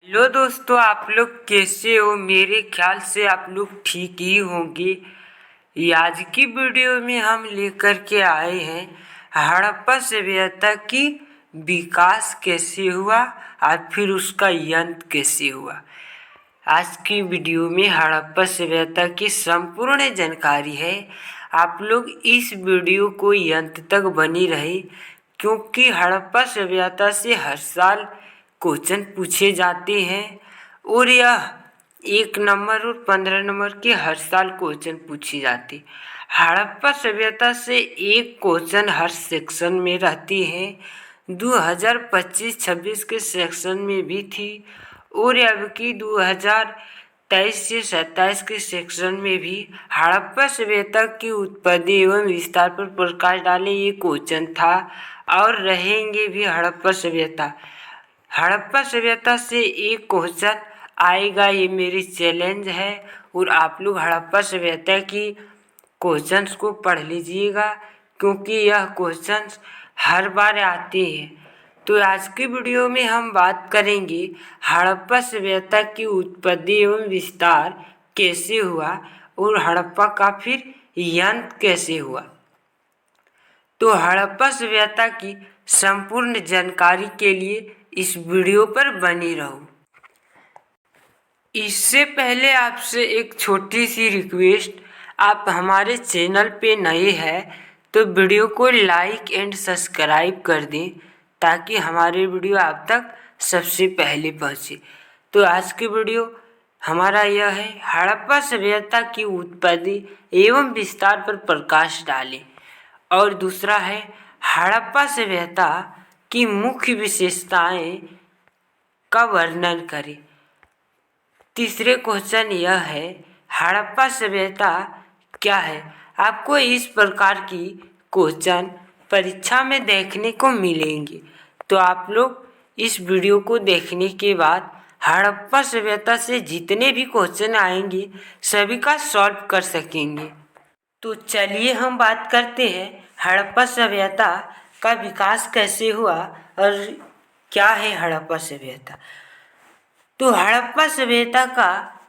Hello दोस्तों, आप लोग कैसे हो। मेरे ख्याल से आप लोग ठीक ही होंगे। आज की वीडियो में हम लेकर के आए हैं हड़प्पा सभ्यता की विकास कैसे हुआ और फिर उसका अंत कैसे हुआ। आज की वीडियो में हड़प्पा सभ्यता की संपूर्ण जानकारी है। आप लोग इस वीडियो को अंत तक बनी रहे, क्योंकि हड़प्पा सभ्यता से हर साल क्वेश्चन पूछे जाते हैं और यह 1 नंबर और 15 नंबर के हर साल क्वेश्चन पूछे जाते। हड़प्पा सभ्यता से एक क्वेश्चन हर सेक्शन में रहती है। 2025-26 के सेक्शन में भी थी और अब की 2023 से 27 के सेक्शन में भी हड़प्पा सभ्यता की उत्पत्ति एवं विस्तार पर प्रकाश डाले ये क्वेश्चन था और रहेंगे भी। हड़प्पा सभ्यता से एक क्वेश्चन आएगा, ये मेरी चैलेंज है। और आप लोग हड़प्पा सभ्यता की क्वेश्चंस को पढ़ लीजिएगा, क्योंकि यह क्वेश्चंस हर बार आते हैं। तो आज की वीडियो में हम बात करेंगे हड़प्पा सभ्यता की उत्पत्ति एवं विस्तार कैसे हुआ और हड़प्पा का फिर अंत कैसे हुआ। तो हड़प्पा सभ्यता की संपूर्ण जानकारी के लिए इस वीडियो पर बने रहो। इससे पहले आपसे एक छोटी सी रिक्वेस्ट, आप हमारे चैनल पे नए हैं तो वीडियो को लाइक एंड सब्सक्राइब कर दें, ताकि हमारे वीडियो आप तक सबसे पहले पहुँचे। तो आज की वीडियो हमारा यह है, हड़प्पा सभ्यता की उत्पत्ति एवं विस्तार पर प्रकाश डालें। और दूसरा है, हड़प्पा सभ्यता की मुख्य विशेषताएं का वर्णन करें। तीसरे क्वेश्चन यह है, हड़प्पा सभ्यता क्या है। आपको इस प्रकार की क्वेश्चन परीक्षा में देखने को मिलेंगे। तो आप लोग इस वीडियो को देखने के बाद हड़प्पा सभ्यता से जितने भी क्वेश्चन आएंगे सभी का सॉल्व कर सकेंगे। तो चलिए हम बात करते हैं हड़प्पा सभ्यता का विकास कैसे हुआ और क्या है हड़प्पा सभ्यता। तो हड़प्पा सभ्यता का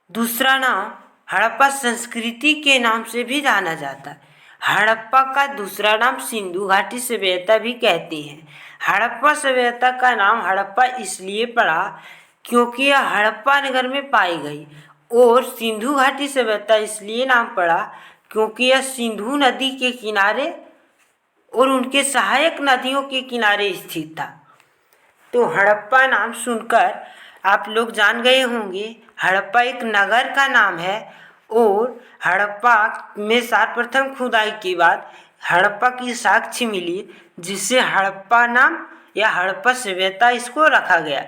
दूसरा नाम हड़प्पा संस्कृति के नाम से भी जाना जाता है। हड़प्पा का दूसरा नाम सिंधु घाटी सभ्यता भी कहते हैं। हड़प्पा सभ्यता का नाम हड़प्पा इसलिए पड़ा क्योंकि यह हड़प्पा नगर में पाई गई, और सिंधु घाटी सभ्यता इसलिए नाम पड़ा क्योंकि यह सिंधु नदी के किनारे और उनके सहायक नदियों के किनारे स्थित था। तो हड़प्पा नाम सुनकर आप लोग जान गए होंगे, हड़प्पा एक नगर का नाम है। और हड़प्पा में सर्वप्रथम खुदाई के बाद हड़प्पा की साक्ष्य मिली, जिससे हड़प्पा नाम या हड़प्पा सभ्यता इसको रखा गया।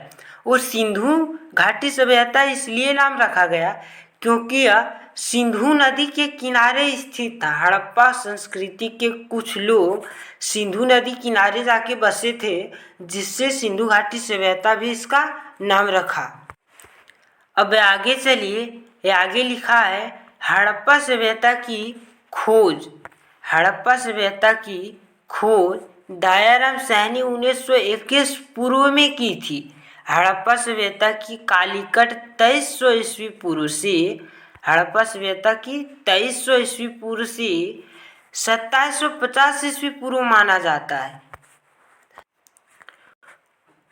और सिंधु घाटी सभ्यता इसलिए नाम रखा गया क्योंकि यह सिंधु नदी के किनारे स्थित था। हड़प्पा संस्कृति के कुछ लोग सिंधु नदी किनारे जाके बसे थे, जिससे सिंधु घाटी सभ्यता भी इसका नाम रखा। अब आगे चलिए, ये आगे लिखा है हड़प्पा सभ्यता की खोज। हड़प्पा सभ्यता की खोज दयाराम सैनी 1921 पूर्व में की थी। हड़प्पा सभ्यता की कालीकट 2300 ईस्वी पूर्व से हड़प्पा सभ्यता की 2300 ईस्वी पूर्व से 2750 ईस्वी पूर्व माना जाता है।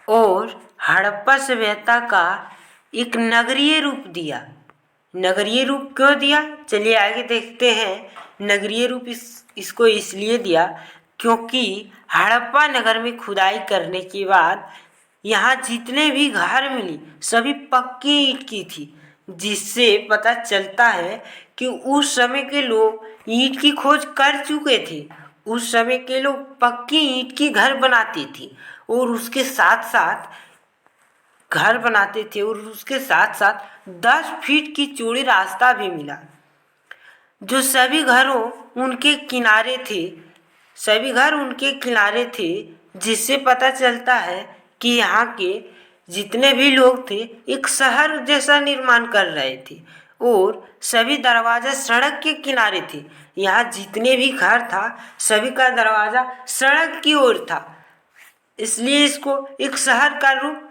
और हड़प्पा सभ्यता का एक नगरीय रूप दिया। नगरीय रूप क्यों दिया, चलिए आगे देखते हैं। नगरीय रूप इसको इसलिए दिया क्योंकि हड़प्पा नगर में खुदाई करने के बाद यहाँ जितने भी घर मिली सभी पक्की ईंट की थी, जिससे पता चलता है कि उस समय के लोग ईंट की खोज कर चुके थे। उस समय के लोग पक्की ईंट की घर बनाते थे और उसके साथ साथ घर बनाते थे, और उसके साथ साथ 10 फीट की चौड़ी रास्ता भी मिला, जो सभी घरों उनके किनारे थे। सभी घर उनके किनारे थे, जिससे पता चलता है कि यहाँ के जितने भी लोग थे एक शहर जैसा निर्माण कर रहे थे। और सभी दरवाजा सड़क के किनारे थे। यहाँ जितने भी घर था सभी का दरवाजा सड़क की ओर था, इसलिए इसको एक शहर का रूप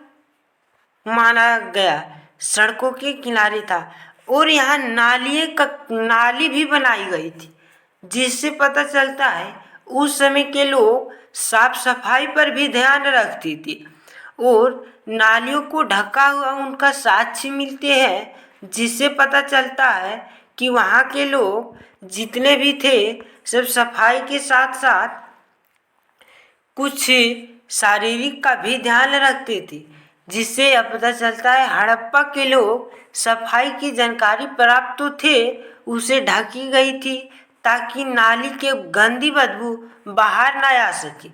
माना गया, सड़कों के किनारे था और यहाँ नाली भी बनाई गई थी, जिससे पता चलता है उस समय के लोग साफ सफाई पर भी ध्यान रखते थे और नालियों को ढका हुआ उनका साक्ष्य मिलते हैं, जिससे पता चलता है कि वहाँ के लोग जितने भी थे सब सफाई के साथ साथ कुछ शारीरिक का भी ध्यान रखते थे, जिससे यह पता चलता है हड़प्पा के लोग सफाई की जानकारी प्राप्त तो थे, उसे ढकी गई थी ताकि नाली के गंदी बदबू बाहर ना आ सके।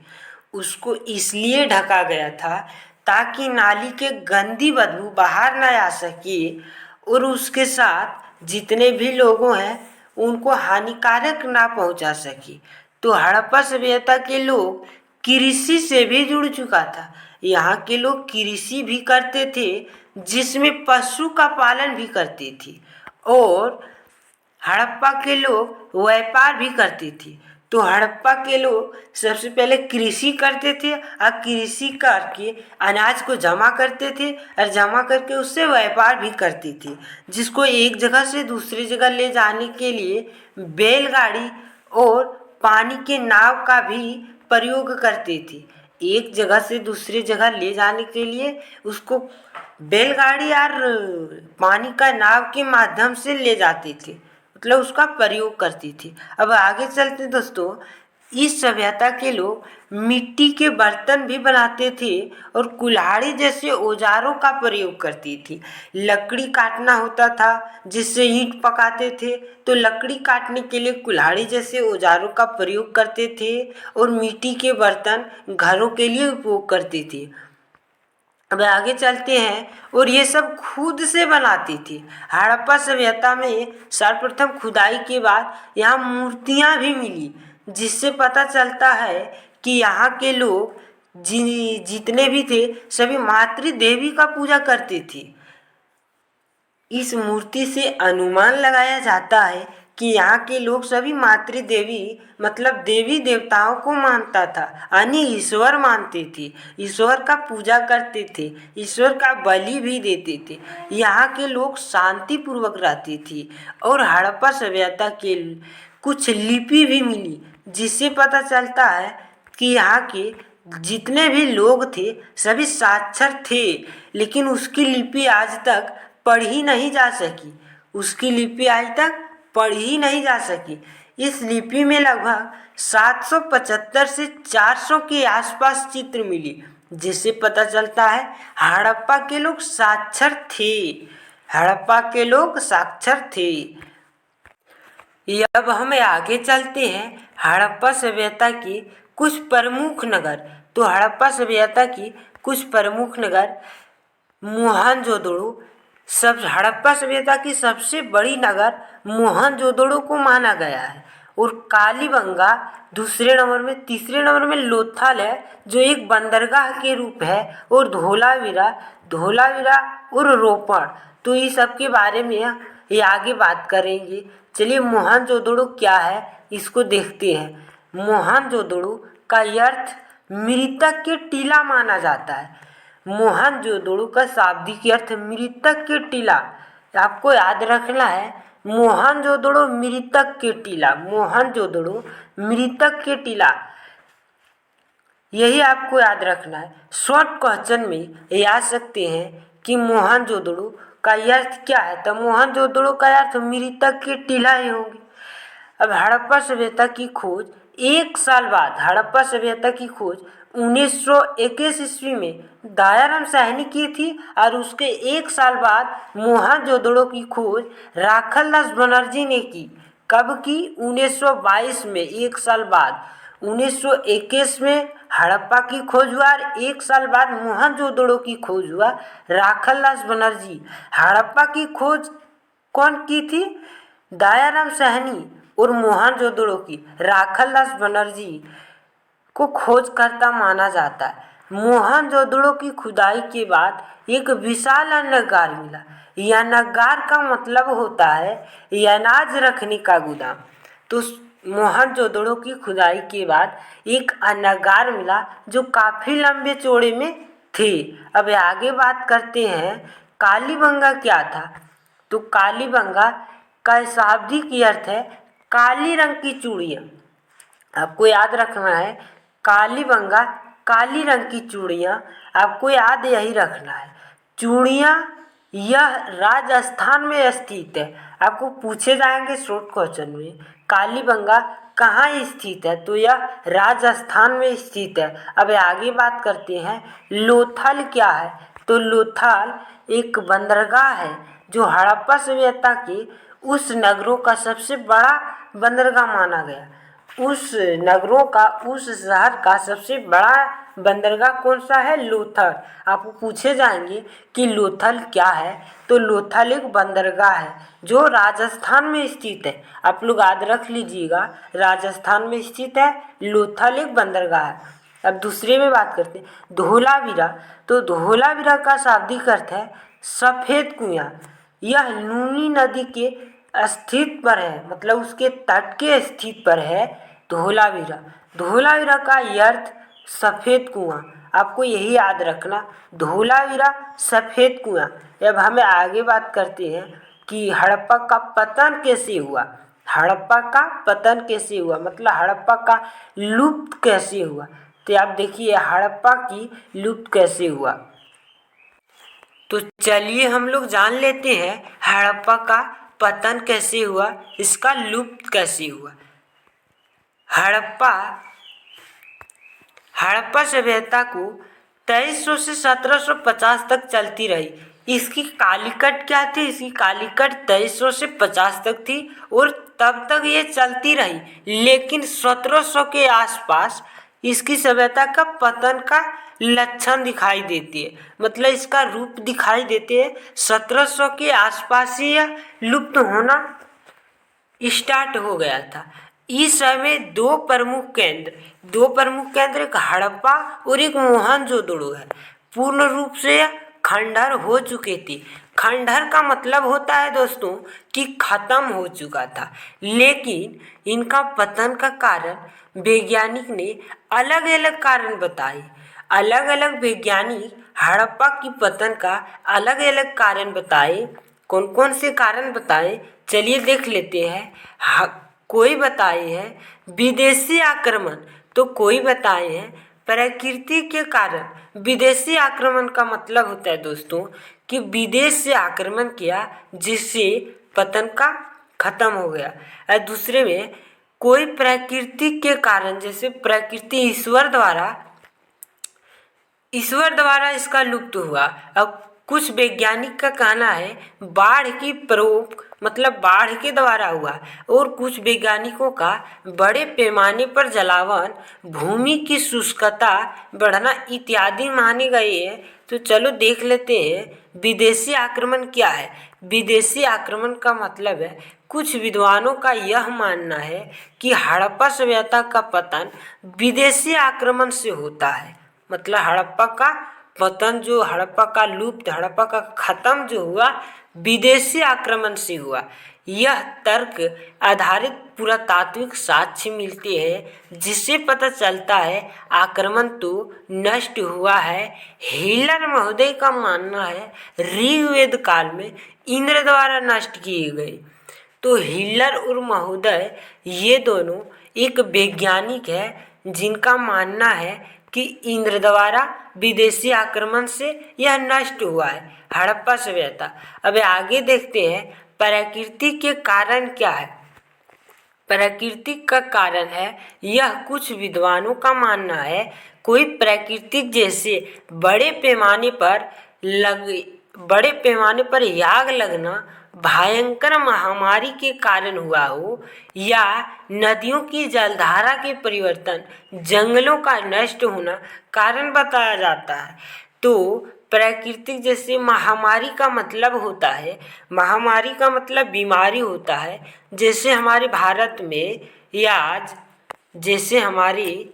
उसको इसलिए ढका गया था ताकि नाली के गंदी बदबू बाहर ना आ सके और उसके साथ जितने भी लोगों हैं उनको हानिकारक ना पहुंचा सके। तो हड़प्पा सभ्यता के लोग कृषि से भी जुड़ चुका था। यहाँ के लोग कृषि भी करते थे, जिसमें पशु का पालन भी करते थे और हड़प्पा के लोग व्यापार भी करते थे। तो हड़प्पा के लोग सबसे पहले कृषि करते थे और कृषि करके अनाज को जमा करते थे और जमा करके उससे व्यापार भी करते थे, जिसको एक जगह से दूसरी जगह ले जाने के लिए बैलगाड़ी और पानी के नाव का भी प्रयोग करते थे। एक जगह से दूसरी जगह ले जाने के लिए उसको बैलगाड़ी और पानी का नाव के माध्यम से ले जाते थे, मतलब उसका प्रयोग करती थी। अब आगे चलते दोस्तों, इस सभ्यता के लोग मिट्टी के बर्तन भी बनाते थे और कुल्हाड़ी जैसे औजारों का प्रयोग करती थी। लकड़ी काटना होता था जिससे ईंट पकाते थे, तो लकड़ी काटने के लिए कुल्हाड़ी जैसे औजारों का प्रयोग करते थे और मिट्टी के बर्तन घरों के लिए उपयोग करते थे। अब आगे चलते हैं और ये सब खुद से बनाती थी। हड़प्पा सभ्यता में सर्वप्रथम खुदाई के बाद यहाँ मूर्तियाँ भी मिली, जिससे पता चलता है कि यहाँ के लोग जितने भी थे सभी मातृ देवी का पूजा करते थे। इस मूर्ति से अनुमान लगाया जाता है कि यहाँ के लोग सभी मातृ देवी मतलब देवी देवताओं को मानता था, यानी ईश्वर मानते थे, ईश्वर का पूजा करते थे, ईश्वर का बलि भी देते थे। यहाँ के लोग शांति पूर्वक रहते थे और हड़प्पा सभ्यता के कुछ लिपि भी मिली, जिससे पता चलता है कि यहाँ के जितने भी लोग थे सभी साक्षर थे, लेकिन उसकी लिपि आज तक पढ़ी नहीं जा सकी, उसकी लिपि आज तक पढ़ी नहीं जा सकी। इस लिपि में लगभग 775 से 400 के आसपास चित्र मिली, जिससे पता चलता है हड़प्पा के लोग साक्षर थे, हड़प्पा के लोग साक्षर थे। अब हमें आगे चलते हैं हड़प्पा सभ्यता की कुछ प्रमुख नगर। तो हड़प्पा सभ्यता की कुछ प्रमुख नगर मोहनजोदड़ो, सब हड़प्पा सभ्यता की सबसे बड़ी नगर मोहनजोदड़ो को माना गया है और कालीबंगा दूसरे नंबर में, तीसरे नंबर में लोथल है जो एक बंदरगाह के रूप है और धोलावीरा और रोपड़। तो इस सब के बारे में ये आगे बात करेंगे। चलिए मोहनजोदड़ो क्या है इसको देखते हैं। मोहनजोदड़ो का अर्थ मृतक के टीला माना जाता है। मोहनजोदड़ो का शाब्दिक अर्थ मृतक के टीला, आपको याद रखना है मोहनजोदड़ो मृतक के टीला, मोहनजोदड़ो मृतक के टीला, यही आपको याद रखना है। शॉर्ट क्वेश्चन में ये आ सकते हैं कि मोहनजोदड़ो का अर्थ क्या है, तो मोहनजोदड़ो का अर्थ मृतक के टीला ही होंगे। अब हड़प्पा सभ्यता की खोज एक साल बाद, हड़प्पा सभ्यता की खोज 1921 ईस्वी में दयाराम साहनी की थी और उसके एक साल बाद मोहनजोदड़ो की खोज राखालदास बनर्जी ने की। कब की? 1922 में, एक साल बाद। 1921 में हड़प्पा की खोज हुआ और एक साल बाद मोहनजोदड़ो की खोज हुआ राखालदास बनर्जी। हड़प्पा की खोज कौन की थी? दयाराम साहनी और मोहनजोदड़ो की राखालदास बनर्जी को खोजकर्ता माना जाता है। मोहनजोदड़ो की खुदाई के बाद एक विशाल अन्नगार मिला। यह अन्नगार का मतलब होता है यह अनाज रखने का गोदाम। तो मोहनजोदड़ो की खुदाई के बाद एक अन्नगार मिला जो काफ़ी लंबे चौड़े में थी। अब आगे बात करते हैं कालीबंगा क्या था। तो कालीबंगा का शाब्दिक अर्थ है काली रंग की चूड़ियाँ। आपको याद रखना है कालीबंगा काली रंग की चूड़ियाँ, आपको याद यही रखना है। चूड़ियाँ यह राजस्थान में स्थित है। आपको पूछे जाएंगे शॉर्ट क्वेश्चन में कालीबंगा कहाँ स्थित है, तो यह राजस्थान में स्थित है। अब आगे बात करते हैं लोथल क्या है। तो लोथल एक बंदरगाह है जो हड़प्पा सभ्यता के उस नगरों का सबसे बड़ा बंदरगाह माना गया। उस नगरों का उस शहर का सबसे बड़ा बंदरगाह कौन सा है, लोथल। आपको पूछे जाएंगे कि लोथल क्या है, तो लोथल एक बंदरगाह है जो राजस्थान में स्थित है। आप लोग याद रख लीजिएगा राजस्थान में स्थित है, लोथल एक बंदरगाह है। अब दूसरे में बात करते हैं धोलावीरा। तो धोलावीरा का शाब्दिक अर्थ है सफ़ेद कुआं। यह लूनी नदी के स्थित पर है, मतलब उसके तट के स्थित पर है धोलावीरा। धोलावीरा का अर्थ सफ़ेद कुआं। आपको यही याद रखना धोलावीरा सफ़ेद कुआं। अब हमें आगे बात करते हैं कि हड़प्पा का पतन कैसे हुआ। हड़प्पा का पतन कैसे हुआ, मतलब हड़प्पा का लुप्त कैसे हुआ। तो आप देखिए हड़प्पा की लुप्त कैसे हुआ। तो चलिए हम लोग जान लेते हैं हड़प्पा का पतन कैसे हुआ, इसका लुप्त कैसे हुआ। हड़प्पा सभ्यता को 2300 से 1750 तक चलती रही। इसकी कालीकट क्या थी, इसकी कालीकट 2300 से 50 तक थी और तब तक ये चलती रही। लेकिन 1700 के आसपास इसकी सभ्यता का पतन का लक्षण दिखाई देती है, मतलब इसका रूप दिखाई देते हैं। 1700 के आसपास ही यह लुप्त होना स्टार्ट हो गया था। इस समय दो प्रमुख केंद्र एक हड़प्पा और एक मोहनजोदड़ो है। पूर्ण रूप से यह खंडहर हो चुके थे। खंडहर का मतलब होता है दोस्तों कि खत्म हो चुका था। लेकिन इनका पतन का कारण वैज्ञानिक ने अलग अलग कारण बताए। अलग अलग वैज्ञानिक हड़प्पा की पतन का अलग अलग कारण बताए। कौन कौन से कारण बताए, चलिए देख लेते हैं। कोई बताए हैं विदेशी आक्रमण, तो कोई बताए हैं प्रकृति के कारण। विदेशी आक्रमण का मतलब होता है दोस्तों कि विदेश से आक्रमण किया जिससे पतन का खत्म हो गया। और दूसरे में कोई प्रकृति के कारण, जैसे प्रकृति ईश्वर द्वारा इसका लुप्त हुआ। अब कुछ वैज्ञानिक का कहना है बाढ़ की प्रकोप, मतलब बाढ़ के द्वारा हुआ। और कुछ वैज्ञानिकों का बड़े पैमाने पर जलावन, भूमि की शुष्कता बढ़ना इत्यादि माने गए हैं। तो चलो देख लेते हैं विदेशी आक्रमण क्या है। विदेशी आक्रमण का मतलब है कुछ विद्वानों का यह मानना है कि हड़प्पा सभ्यता का पतन विदेशी आक्रमण से होता है। मतलब हड़प्पा का पतन, जो हड़प्पा का लुप्त, हड़प्पा का खत्म जो हुआ विदेशी आक्रमण से हुआ। यह तर्क आधारित पुरातात्विक साक्ष्य मिलते हैं जिससे पता चलता है आक्रमण तो नष्ट हुआ है। हिलर महोदय का मानना है ऋग्वेद काल में इंद्र द्वारा नष्ट किए गए। तो हिलर और महोदय ये दोनों एक वैज्ञानिक है जिनका मानना है कि इंद्र द्वारा विदेशी आक्रमण से यह नष्ट हुआ है हड़प्पा सभ्यता। अब आगे देखते हैं प्रकृति के कारण क्या है। प्राकृतिक का कारण है यह कुछ विद्वानों का मानना है कोई प्राकृतिक जैसे बड़े पैमाने पर आग लगना, भयंकर महामारी के कारण हुआ हो, या नदियों की जलधारा के परिवर्तन, जंगलों का नष्ट होना कारण बताया जाता है। तो प्राकृतिक जैसे महामारी का मतलब होता है, महामारी का मतलब बीमारी होता है। जैसे हमारे भारत में या आज जैसे हमारे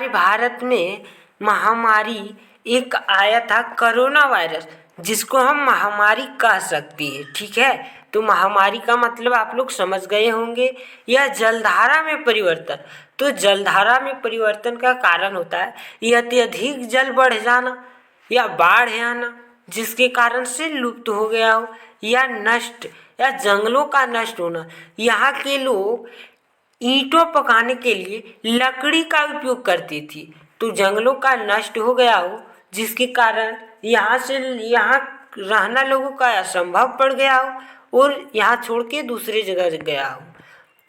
भारत में महामारी एक आया था कोरोना वायरस, जिसको हम महामारी कह सकते हैं। ठीक है, तो महामारी का मतलब आप लोग समझ गए होंगे। यह जलधारा में परिवर्तन, तो जलधारा में परिवर्तन का कारण होता है यह अत्यधिक जल बढ़ जाना या बाढ़ आना, जिसके कारण से लुप्त हो गया हो या नष्ट, या जंगलों का नष्ट होना। यहाँ के लोग ईंटों पकाने के लिए लकड़ी का उपयोग करती थी, तो जंगलों का नष्ट हो गया हो, जिसके कारण यहाँ रहना लोगों का असंभव पड़ गया हो और यहाँ छोड़ के दूसरे जगह गया हो।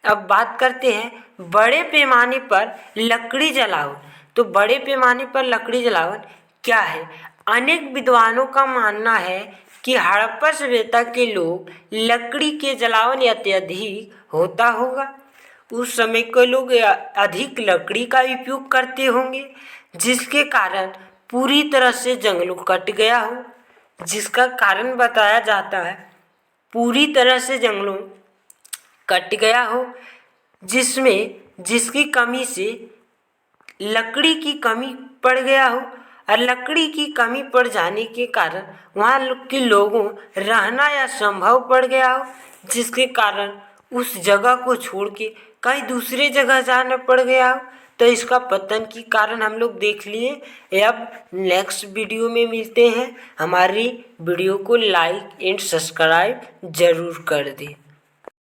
अब बात करते हैं बड़े पैमाने पर लकड़ी जलावन। तो बड़े पैमाने पर लकड़ी जलावन क्या है? अनेक विद्वानों का मानना है कि हड़प्पा सभ्यता के लोग लकड़ी के जलावन अत्यधिक होता होगा। उस समय के लोग अधिक लकड़ी का उपयोग करते होंगे, जिसके कारण पूरी तरह से जंगलों कट गया हो, जिसका कारण बताया जाता है पूरी तरह से जंगलों कट गया हो, जिसकी कमी से लकड़ी की कमी पड़ गया हो, और लकड़ी की कमी पड़ जाने के कारण वहाँ के लोगों रहना असंभव पड़ गया हो, जिसके कारण उस जगह को छोड़ के कहीं दूसरे जगह जाना पड़ गया हो। तो इसका पतन की कारण हम लोग देख लिए। अब नेक्स्ट वीडियो में मिलते हैं। हमारी वीडियो को लाइक एंड सब्सक्राइब जरूर कर दें।